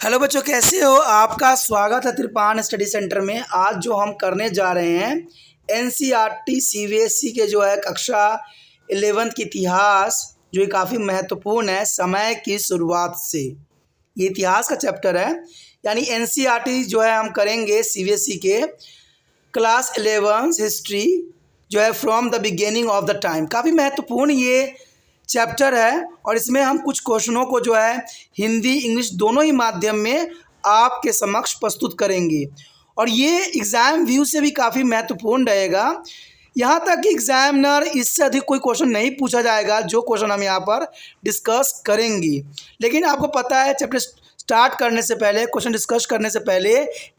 Hello बच्चों, कैसे हो? आपका स्वागत है त्रिपान स्टडी सेंटर में। आज जो हम करने जा रहे हैं एनसीईआरटी सीबीएसई के जो है कक्षा 11th की इतिहास, जो ये काफ़ी महत्वपूर्ण है समय की शुरुआत से। ये इतिहास का चैप्टर है, यानी एनसीईआरटी जो है हम करेंगे सीबीएसई के क्लास 11 हिस्ट्री जो है from the beginning of the time. काफ़ी महत्वपूर्ण ये चैप्टर है और इसमें हम कुछ क्वेश्चनों को जो है हिंदी इंग्लिश दोनों ही माध्यम में आपके समक्ष प्रस्तुत करेंगे। और ये एग्ज़ाम व्यू से भी काफ़ी महत्वपूर्ण रहेगा। यहाँ तक कि एग्जामिनर इससे अधिक कोई क्वेश्चन नहीं पूछा जाएगा जो क्वेश्चन हम यहाँ पर डिस्कस करेंगे। लेकिन आपको पता है, चैप्टर स्टार्ट करने से पहले, क्वेश्चन डिस्कस करने से पहले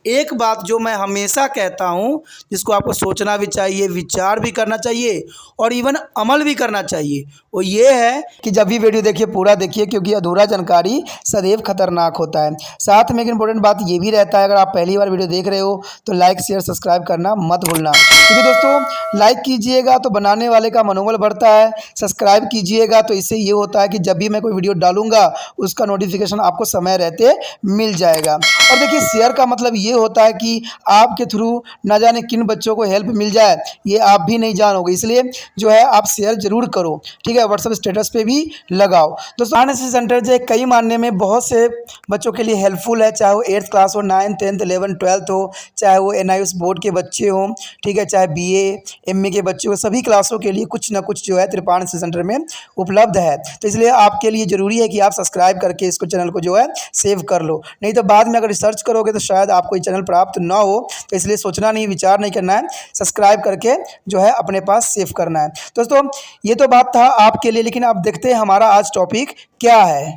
एक बात जो मैं हमेशा कहता हूँ, जिसको आपको सोचना भी चाहिए, विचार भी करना चाहिए और इवन अमल भी करना चाहिए, वो ये है कि जब भी वीडियो देखिए पूरा देखिए, क्योंकि अधूरा जानकारी सदैव खतरनाक होता है। साथ में एक इंपॉर्टेंट बात ये भी रहता है, अगर आप पहली बार वीडियो देख रहे हो तो लाइक शेयर सब्सक्राइब करना मत भूलना, क्योंकि दोस्तों लाइक कीजिएगा तो बनाने वाले का मनोबल बढ़ता है, सब्सक्राइब कीजिएगा तो इससे ये होता है कि जब भी मैं कोई वीडियो डालूंगा उसका नोटिफिकेशन आपको समय रहते मिल जाएगा। और देखिए, शेयर का मतलब ये होता है कि आपके थ्रू ना जाने किन बच्चों को हेल्प मिल जाए, ये आप भी नहीं जानोगे, इसलिए जो है आप शेयर जरूर करो, ठीक है। व्हाट्सएप स्टेटस पे भी लगाओ। दोस्तों एनएसएस सेंटर जो कई मानने में बहुत से बच्चों के लिए हेल्पफुल है, चाहे वो 8th क्लास हो, 9th 10th 11th 12th हो, चाहे वो एनआईएस बोर्ड के बच्चे हों, ठीक है, चाहे बीए एमए के बच्चे हो, सभी क्लासों के लिए कुछ ना कुछ जो है त्रिपान सेंटर में उपलब्ध है। तो इसलिए आपके लिए ज़रूरी है कि आप सब्सक्राइब करके इसको चैनल को जो है सेव कर लो, नहीं तो बाद में अगर रिसर्च करोगे तो शायद आपको ये चैनल प्राप्त ना हो। तो इसलिए सोचना नहीं, विचार नहीं करना है, सब्सक्राइब करके जो है अपने पास सेव करना है। दोस्तों ये तो बात था आपके लिए, लेकिन अब देखते हैं हमारा आज टॉपिक क्या है।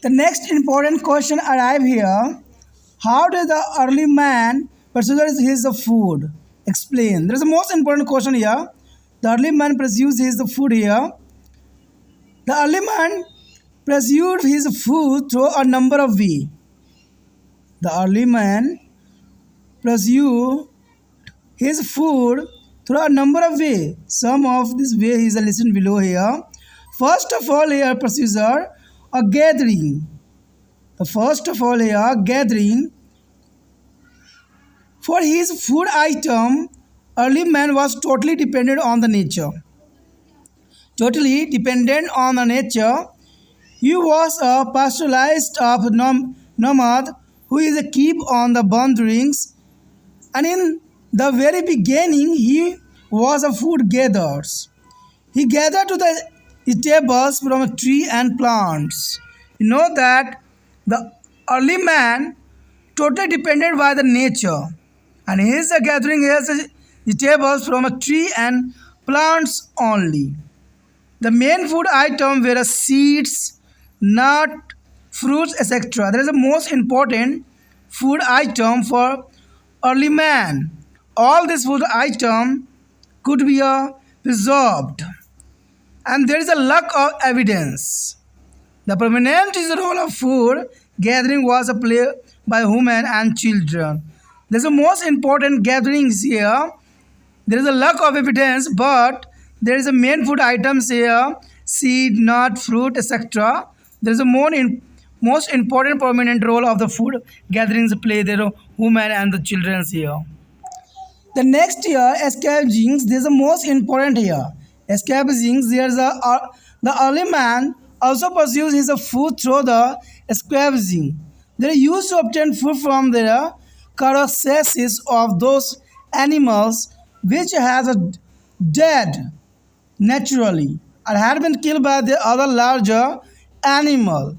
The next important question arrive here, how does the early man pursues his food? Explain. There is a most important question here. The early man pursues his food here. The early man pursued his food through a number of ways. The early man pursued his food through a number of ways. Some of these ways is listed below here. First of all, here procedure a gathering. The first of all here gathering. For his food item, early man was totally dependent on the nature. Totally dependent on the nature. He was a pastoralist of nomad who is a keep on the boundaries, and in the very beginning he was a food gatherer. He gathered to the eatables from a tree and plants. You know that the early man totally dependent by the nature, and he is gathering his eatables from a tree and plants only. The main food item were seeds, nut, fruits, etc. That is the most important food item for early man. All these food item could be preserved, and there is a lack of evidence. The prominent role of food gathering was a play by women and children. There is the most important gatherings here. There is a lack of evidence, but there is a main food items here, seed, nut, fruit, etc. There is a most important prominent role of the food gatherings play their women and the children here. The next here, scavengings, there is the most important here. Scavengings, there is the early man also pursues his food through the scavenging. They used to obtain food from the carcasses of those animals which has dead naturally or had been killed by the other larger animal,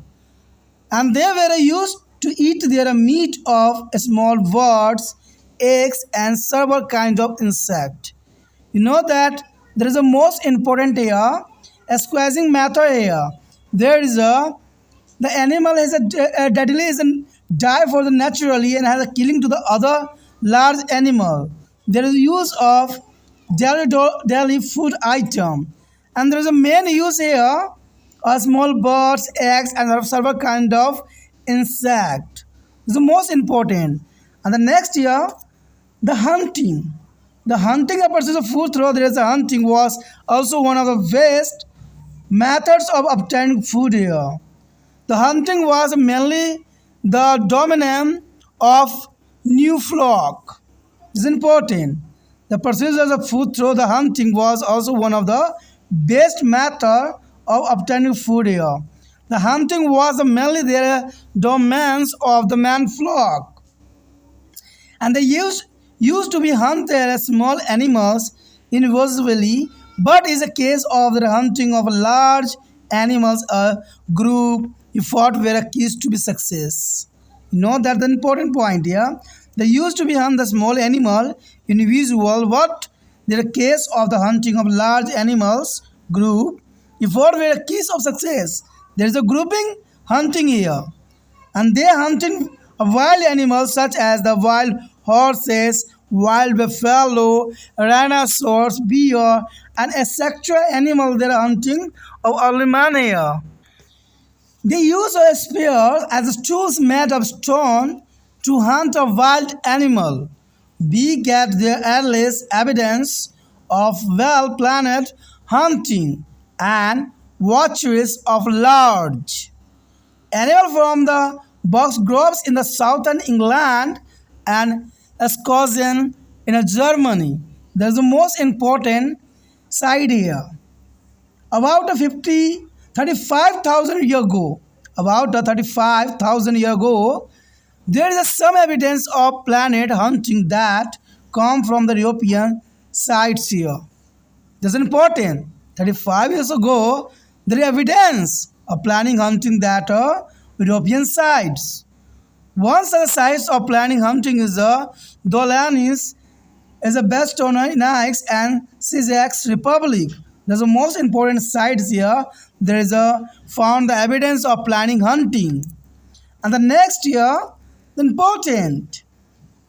and they were used to eat their meat of small birds, eggs, and several kinds of insect. You know that there is a most important here, a squeezing method here. There is the animal has a deadly is a die for the naturally and has a killing to the other large animal. There is use of daily food item, and there is a main use here small birds, eggs, and several kind of insect. This is the most important. And the next here, the hunting. The hunting a pursuit of food through there is a hunting was also one of the best methods of obtaining food here. The hunting was mainly the dominance of new flock. It's important. The pursuit of food through the hunting was also one of the best method of obtaining food here. The hunting was mainly the domains of the man flock, and they used to be hunted small animals individually, but is a case of the hunting of large animals, a group effort were a keys to be success. You know that's the important point here. They used to be hunt the small animal individual, what the case of the hunting of large animals group effort were a keys of success. There is a grouping hunting here, and they hunting wild animals such as the wild horses, wild buffalo, rhinoceros, bear, and etc. animal they are hunting of early man here. They use a spear as tools made of stone to hunt a wild animal. We get the earliest evidence of well-planned hunting and watcheries of large animal from the box groves in the southern England and Scotland in Germany. That's the most important side here. About a 35,000 year ago, about a 35,000 year ago, there is some evidence of planet hunting that come from the European sites here. That's important. 35 years ago, there is evidence of planning hunting that are European sites. One such site of planning hunting is the Dolanis, is the Bastonniques and Syriac Republic. There's the most important sites here. There is a found the evidence of planning hunting. And the next year, the important.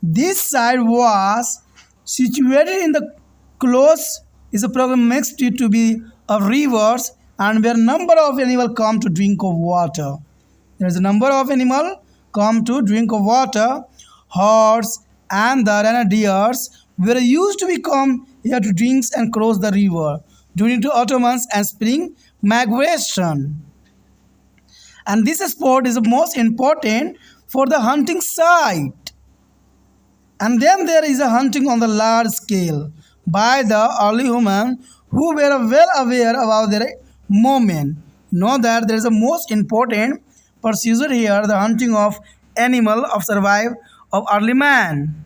This site was situated in the close is a program mixed to be of rivers and where number of animal come to drink of water. There is a number of animal come to drink of water. Horse and the renadiers were used to become here to drink and cross the river during the autumn and spring migration. And this sport is the most important for the hunting site. And then there is a hunting on the large scale by the early human who were well aware about their movement. Know that there is a most important procedure here, the hunting of animal of survive of early man.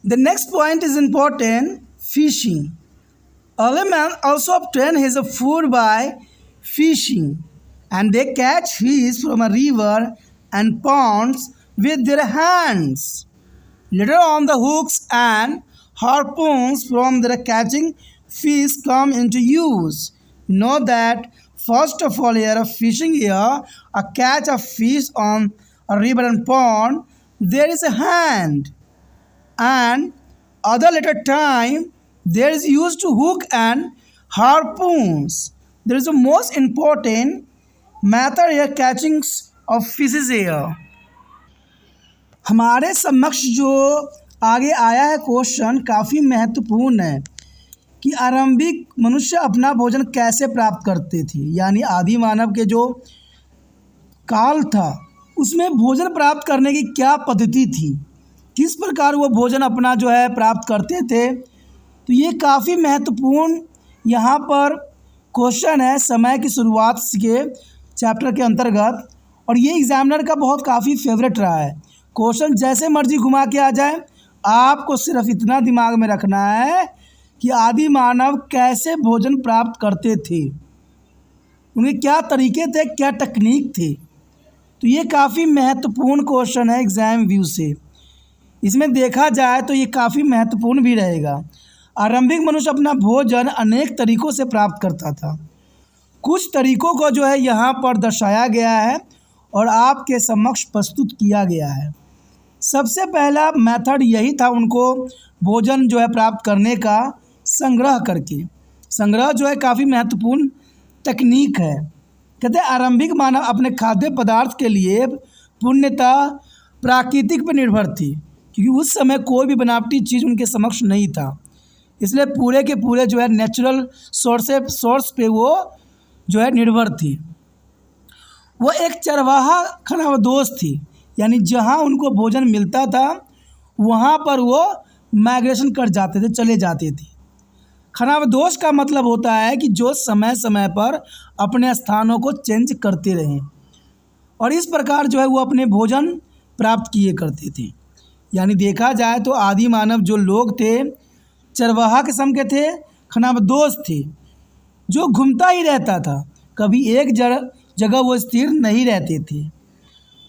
The next point is important, fishing. Early man also obtain his food by fishing, and they catch fish from a river and ponds with their hands. Later on, the hooks and harpoons from their catching fish come into use. Know that first of all, here a fishing here, a catch of fish on a river and pond, there is a hand, and other later time there is used to hook and harpoons. There is a most important method here catching of fishes here. हमारे समक्ष जो आगे आया है question काफ़ी महत्वपूर्ण है कि आरंभिक मनुष्य अपना भोजन कैसे प्राप्त करते थे, यानी आदि मानव के जो काल था उसमें भोजन प्राप्त करने की क्या पद्धति थी, किस प्रकार वो भोजन अपना जो है प्राप्त करते थे। तो ये काफ़ी महत्वपूर्ण यहाँ पर क्वेश्चन है समय की शुरुआत के चैप्टर के अंतर्गत, और ये एग्जामिनर का बहुत काफ़ी फेवरेट रहा है। क्वेश्चन जैसे मर्जी घुमा के आ जाए, आपको सिर्फ इतना दिमाग में रखना है कि आदि मानव कैसे भोजन प्राप्त करते थे, उनके क्या तरीके थे, क्या टेक्निक थे। तो ये काफ़ी महत्वपूर्ण क्वेश्चन है एग्ज़ाम व्यू से। इसमें देखा जाए तो ये काफ़ी महत्वपूर्ण भी रहेगा। आरंभिक मनुष्य अपना भोजन अनेक तरीक़ों से प्राप्त करता था। कुछ तरीक़ों को जो है यहाँ पर दर्शाया गया है और आपके समक्ष प्रस्तुत किया गया है। सबसे पहला मेथड यही था उनको भोजन जो है प्राप्त करने का, संग्रह करके। संग्रह जो है काफ़ी महत्वपूर्ण तकनीक है। कहते हैं आरंभिक मानव अपने खाद्य पदार्थ के लिए पूर्णतः प्राकृतिक पर निर्भर थी, क्योंकि उस समय कोई भी बनावटी चीज़ उनके समक्ष नहीं था, इसलिए पूरे के पूरे जो है नेचुरल सोर्स पे वो जो है निर्भर थी। वो एक चरवाहा खानाबदोश थी, यानी जहाँ उनको भोजन मिलता था वहाँ पर वो माइग्रेशन कर जाते थे, चले जाते थे। खानाबदोश का मतलब होता है कि जो समय समय पर अपने स्थानों को चेंज करते रहें और इस प्रकार जो है वो अपने भोजन प्राप्त किए करते थे। यानी देखा जाए तो आदि मानव जो लोग थे चरवाहा किस्म के थे, खानाबदोश थे, जो घूमता ही रहता था, कभी एक जगह वो स्थिर नहीं रहते थे।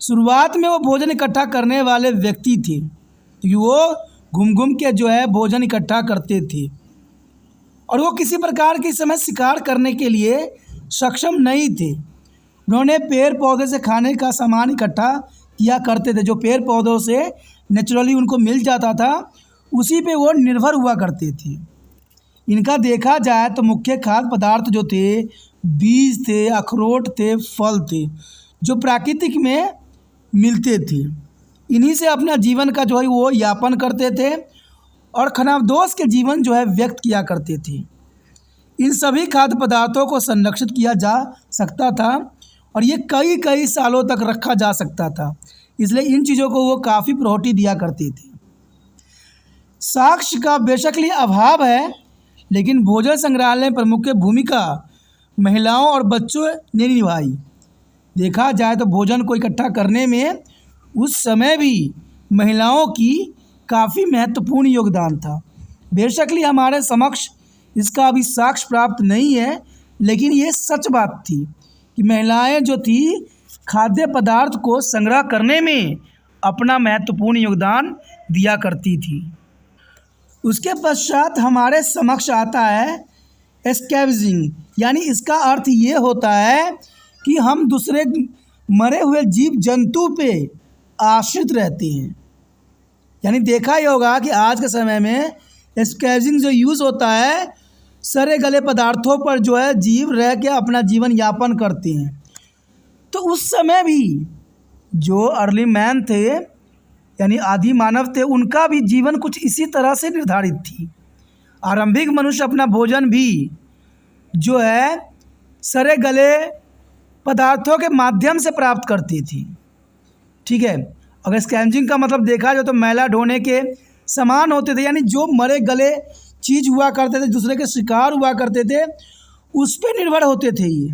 शुरुआत में वो भोजन इकट्ठा करने वाले व्यक्ति थे क्योंकि वो घूम घूम के जो है भोजन इकट्ठा करते थे और वो किसी प्रकार के समय शिकार करने के लिए सक्षम नहीं थे। उन्होंने पेड़ पौधे से खाने का सामान इकट्ठा किया करते थे, जो पेड़ पौधों से नेचुरली उनको मिल जाता था उसी पे वो निर्भर हुआ करते थे। इनका देखा जाए तो मुख्य खाद्य पदार्थ जो थे बीज थे, अखरोट थे, फल थे, जो प्राकृतिक में मिलते थे। इन्हीं से अपना जीवन का जो है वो यापन करते थे और खानाबदोश के जीवन जो है व्यक्त किया करते थे। इन सभी खाद्य पदार्थों को संरक्षित किया जा सकता था और ये कई कई सालों तक रखा जा सकता था, इसलिए इन चीज़ों को वो काफ़ी प्रायोरिटी दिया करते थे। साक्ष्य का बेशकली अभाव है, लेकिन भोजन संग्रहालय में प्रमुख भूमिका महिलाओं और बच्चों ने निभाई। देखा जाए तो भोजन को इकट्ठा करने में उस समय भी महिलाओं की काफ़ी महत्वपूर्ण योगदान था। बेशकली हमारे समक्ष इसका अभी साक्ष्य प्राप्त नहीं है, लेकिन ये सच बात थी कि महिलाएं जो थी खाद्य पदार्थ को संग्रह करने में अपना महत्वपूर्ण योगदान दिया करती थी। उसके पश्चात हमारे समक्ष आता है स्कैवेंजिंग, यानी इसका अर्थ ये होता है कि हम दूसरे मरे हुए जीव जंतु पे आश्रित रहते हैं। यानी देखा ही होगा कि आज के समय में स्कैवेंजिंग जो यूज़ होता है, सड़े गले पदार्थों पर जो है जीव रह के अपना जीवन यापन करते हैं। तो उस समय भी जो अर्ली मैन थे यानी आदि मानव थे, उनका भी जीवन कुछ इसी तरह से निर्धारित थी। आरंभिक मनुष्य अपना भोजन भी जो है सड़े गले पदार्थों के माध्यम से प्राप्त करती थी। ठीक है, अगर स्कैवेंजिंग का मतलब देखा जाए तो मैला ढोने के समान होते थे, यानी जो मरे गले चीज़ हुआ करते थे, दूसरे के शिकार हुआ करते थे, उस पर निर्भर होते थे। ये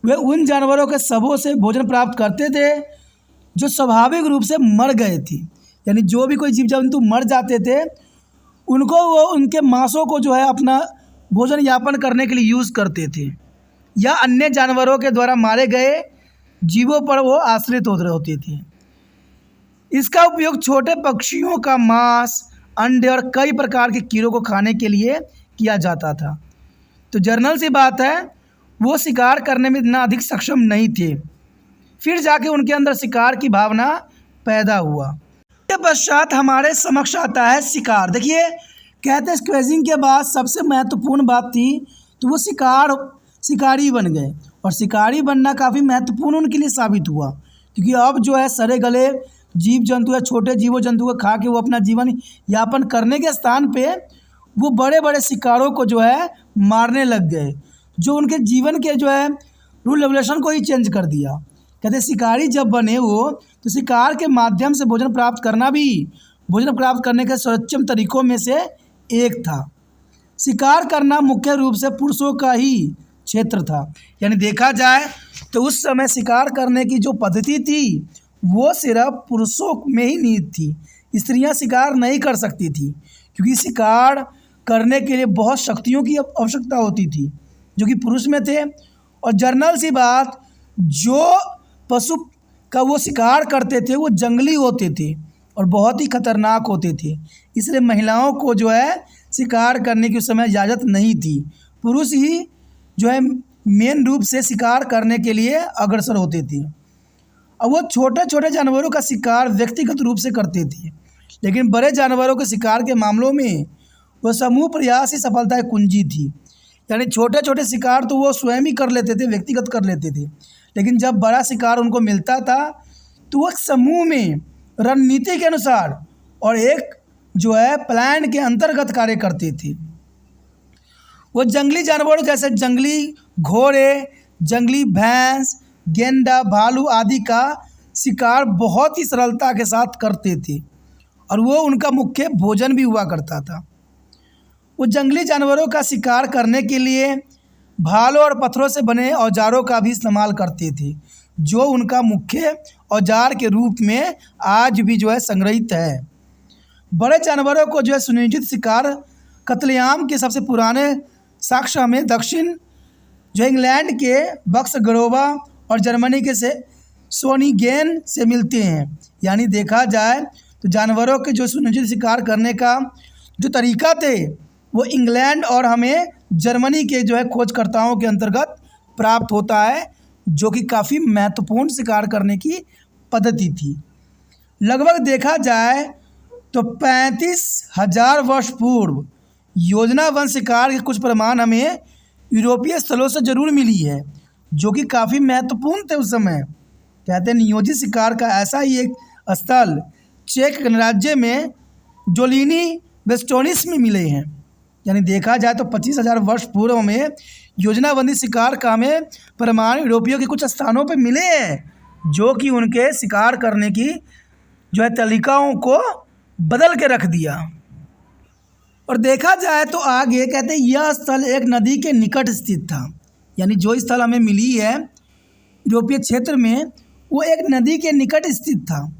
वे उन जानवरों के शवों से भोजन प्राप्त करते थे जो स्वाभाविक रूप से मर गए थे। यानी जो भी कोई जीव जंतु मर जाते थे उनको वो उनके मांसों को जो है अपना भोजन यापन करने के लिए यूज़ करते थे, या अन्य जानवरों के द्वारा मारे गए जीवों पर वो आश्रित होते थे। इसका उपयोग छोटे पक्षियों का मांस, अंडे और कई प्रकार के कीड़ों को खाने के लिए किया जाता था। तो जर्नल सी बात है, वो शिकार करने में इतना अधिक सक्षम नहीं थे, फिर जाके उनके अंदर शिकार की भावना पैदा हुआ। इसके पश्चात हमारे समक्ष आता है शिकार। देखिए, कहते हैं स्क्वेजिंग के बाद सबसे महत्वपूर्ण बात थी तो वो शिकारी बन गए, और शिकारी बनना काफ़ी महत्वपूर्ण उनके लिए साबित हुआ, क्योंकि अब जो है सड़े गले जीव जंतु या छोटे जीवों जंतु को खा के वो अपना जीवन यापन करने के स्थान पे वो बड़े बड़े शिकारों को जो है मारने लग गए, जो उनके जीवन के जो है रूल रेगुलेशन को ही चेंज कर दिया। कहते शिकारी जब बने वो, तो शिकार के माध्यम से भोजन प्राप्त करना भी भोजन प्राप्त करने के सर्वोत्तम तरीकों में से एक था। शिकार करना मुख्य रूप से पुरुषों का ही क्षेत्र था। यानी देखा जाए तो उस समय शिकार करने की जो पद्धति थी वो सिर्फ पुरुषों में ही निहित थी। स्त्रियां शिकार नहीं कर सकती थी, क्योंकि शिकार करने के लिए बहुत शक्तियों की आवश्यकता होती थी जो कि पुरुष में थे। और जर्नल सी बात, जो पशु का वो शिकार करते थे वो जंगली होते थे और बहुत ही खतरनाक होते थे, इसलिए महिलाओं को जो है शिकार करने की उस समय इजाज़त नहीं थी। पुरुष ही जो है मेन रूप से शिकार करने के लिए अग्रसर होते थे। अब वो छोटे छोटे जानवरों का शिकार व्यक्तिगत रूप से करते थे, लेकिन बड़े जानवरों के शिकार के मामलों में वो समूह प्रयास ही सफलता की कुंजी थी। यानी छोटे छोटे शिकार तो वो स्वयं ही कर लेते थे, व्यक्तिगत कर लेते थे, लेकिन जब बड़ा शिकार उनको मिलता था तो वो समूह में रणनीति के अनुसार और एक जो है प्लान के अंतर्गत कार्य करते थे। वो जंगली जानवरों जैसे जंगली घोड़े, जंगली भैंस, गेंडा, भालू आदि का शिकार बहुत ही सरलता के साथ करते थे और वो उनका मुख्य भोजन भी हुआ करता था। वो जंगली जानवरों का शिकार करने के लिए भालों और पत्थरों से बने औजारों का भी इस्तेमाल करते थे, जो उनका मुख्य औजार के रूप में आज भी जो है संग्रहित है। बड़े जानवरों को जो है सुनियोजित शिकार कत्लेआम के सबसे पुराने साक्ष्य हमें दक्षिण जो इंग्लैंड के बक्सगरोवा और जर्मनी के से सोनिगेन से मिलते हैं। यानी देखा जाए तो जानवरों के जो सुनियोजित शिकार करने का जो तरीका थे वो इंग्लैंड और हमें जर्मनी के जो है खोजकर्ताओं के अंतर्गत प्राप्त होता है, जो कि काफ़ी महत्वपूर्ण शिकार करने की पद्धति थी। लगभग देखा जाए तो 35,000 वर्ष पूर्व योजनाबद्ध शिकार के कुछ प्रमाण हमें यूरोपीय स्थलों से जरूर मिली है, जो कि काफ़ी महत्वपूर्ण थे उस समय। कहते हैं नियोजित शिकार का ऐसा ही एक स्थल चेक गणराज्य में जोलिनी वेस्टोनिस में मिले हैं। यानी देखा जाए तो 25,000 वर्ष पूर्व में योजनाबंदी शिकार का हमें प्रमाण यूरोपियों के कुछ स्थानों पर मिले हैं, जो कि उनके शिकार करने की जो है तरीकाओं को बदल के रख दिया। और देखा जाए तो आगे कहते हैं यह स्थल एक नदी के निकट स्थित था। यानी जो स्थल हमें मिली है यूरोपीय क्षेत्र में वो एक नदी के निकट स्थित था,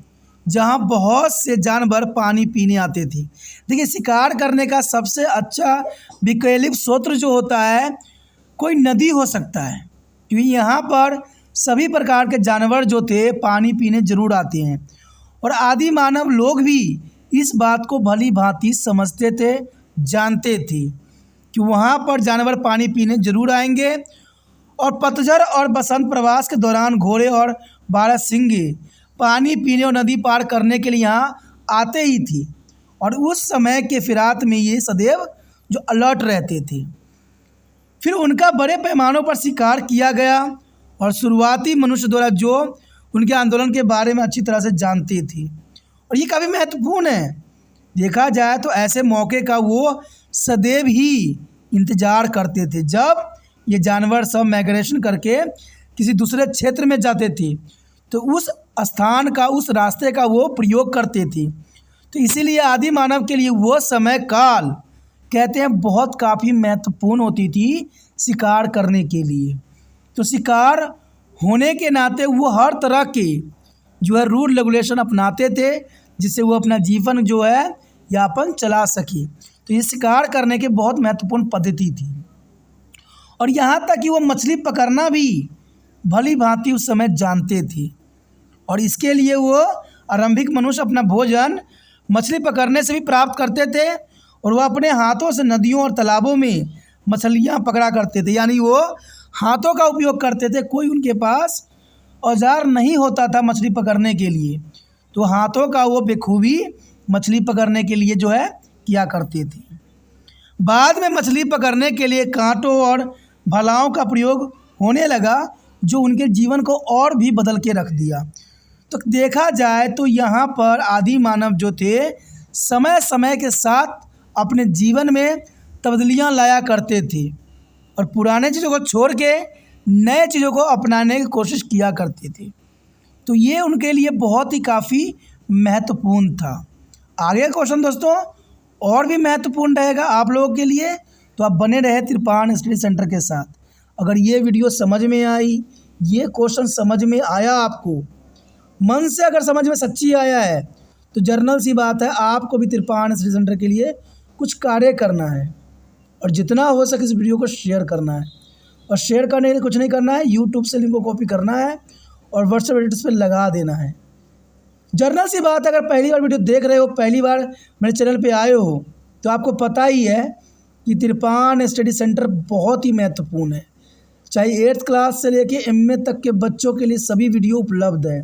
जहाँ बहुत से जानवर पानी पीने आते थे। देखिए शिकार करने का सबसे अच्छा वैकल्पिक स्रोत जो होता है कोई नदी हो सकता है, क्योंकि यहाँ पर सभी प्रकार के जानवर जो थे पानी पीने जरूर आते हैं। और आदि मानव लोग भी इस बात को भली भांति समझते थे, जानते थे कि वहाँ पर जानवर पानी पीने जरूर आएंगे। और पतझड़ और बसंत प्रवास के दौरान घोड़े और बारहसिंगे पानी पीने और नदी पार करने के लिए यहाँ आते ही थी। और उस समय के फिरात में ये सदैव जो अलर्ट रहते थे। फिर उनका बड़े पैमानों पर शिकार किया गया और शुरुआती मनुष्य द्वारा जो उनके आंदोलन के बारे में अच्छी तरह से जानते थे। और ये काफ़ी महत्वपूर्ण है। देखा जाए तो ऐसे मौके का वो सदैव ही इंतज़ार करते थे जब ये जानवर सब माइग्रेशन करके किसी दूसरे क्षेत्र में जाते थे, तो उस स्थान का उस रास्ते का वो प्रयोग करते थे। तो इसीलिए आदि मानव के लिए वो समय काल कहते हैं बहुत काफ़ी महत्वपूर्ण होती थी शिकार करने के लिए। तो शिकार होने के नाते वो हर तरह के जो है रूल रेगुलेशन अपनाते थे, जिससे वो अपना जीवन जो है यापन चला सके। तो ये शिकार करने की बहुत महत्वपूर्ण पद्धति थी। और यहाँ तक कि वो मछली पकड़ना भी भली भांति उस समय जानते थे। और इसके लिए वो आरंभिक मनुष्य अपना भोजन मछली पकड़ने से भी प्राप्त करते थे, और वह अपने हाथों से नदियों और तालाबों में मछलियाँ पकड़ा करते थे। यानी वो हाथों का उपयोग करते थे। कोई उनके पास औजार नहीं होता था मछली पकड़ने के लिए, तो हाथों का वो बेखूबी मछली पकड़ने के लिए जो है किया करते थे। बाद में मछली पकड़ने के लिए कांटों और भालाओं का प्रयोग होने लगा, जो उनके जीवन को और भी बदल के रख दिया। तो देखा जाए तो यहाँ पर आदि मानव जो थे समय समय के साथ अपने जीवन में तब्दीलियाँ लाया करते थे और पुराने चीज़ों को छोड़ के नए चीज़ों को अपनाने की कोशिश किया करते थे। तो ये उनके लिए बहुत ही काफ़ी महत्वपूर्ण था। आगे क्वेश्चन दोस्तों और भी महत्वपूर्ण रहेगा आप लोगों के लिए, तो आप बने रहे तिरपान स्टडी सेंटर के साथ। अगर ये वीडियो समझ में आई, ये क्वेश्चन समझ में आया, आपको मन से अगर समझ में सच्ची आया है, तो जर्नल सी बात है आपको भी तिरपान स्टडी सेंटर के लिए कुछ कार्य करना है और जितना हो सके इस वीडियो को शेयर करना है। और शेयर करने के लिए कुछ नहीं करना है, यूट्यूब से लिंक को कॉपी करना है और व्हाट्सएप स्टेटस पे लगा देना है। जर्नल सी बात है, अगर पहली बार वीडियो देख रहे हो, पहली बार मेरे चैनल पे आए हो, तो आपको पता ही है कि तिरपान स्टडी सेंटर बहुत ही महत्वपूर्ण है। चाहे 8th क्लास से लेके MA तक के बच्चों के लिए सभी वीडियो उपलब्ध है।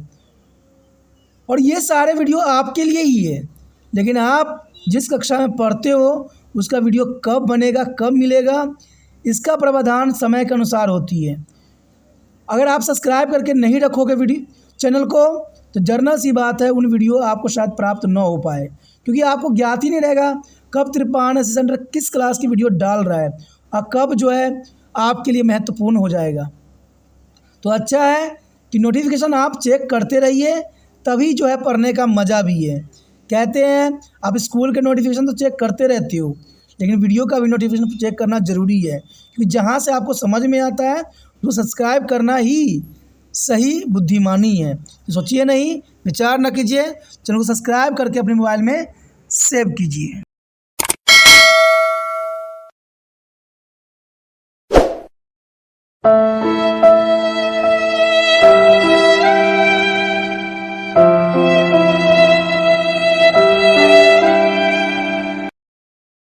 और ये सारे वीडियो आपके लिए ही है, लेकिन आप जिस कक्षा में पढ़ते हो उसका वीडियो कब बनेगा, कब मिलेगा, इसका प्रावधान समय के अनुसार होती है। अगर आप सब्सक्राइब करके नहीं रखोगे वीडियो चैनल को, तो जर्नल सी बात है उन वीडियो आपको शायद प्राप्त न हो पाए, क्योंकि आपको ज्ञात ही नहीं रहेगा कब तिरपान स्टडी सेंटर किस क्लास की वीडियो डाल रहा है और कब जो है आपके लिए महत्वपूर्ण हो जाएगा। तो अच्छा है कि नोटिफिकेशन आप चेक करते रहिए, तभी जो है पढ़ने का मज़ा भी है। कहते हैं आप स्कूल के नोटिफिकेशन तो चेक करते रहते हो, लेकिन वीडियो का भी नोटिफिकेशन चेक करना ज़रूरी है, क्योंकि जहाँ से आपको समझ में आता है तो सब्सक्राइब करना ही सही बुद्धिमानी है। तो सोचिए नहीं, विचार न कीजिए, चैनल को सब्सक्राइब करके अपने मोबाइल में सेव कीजिए।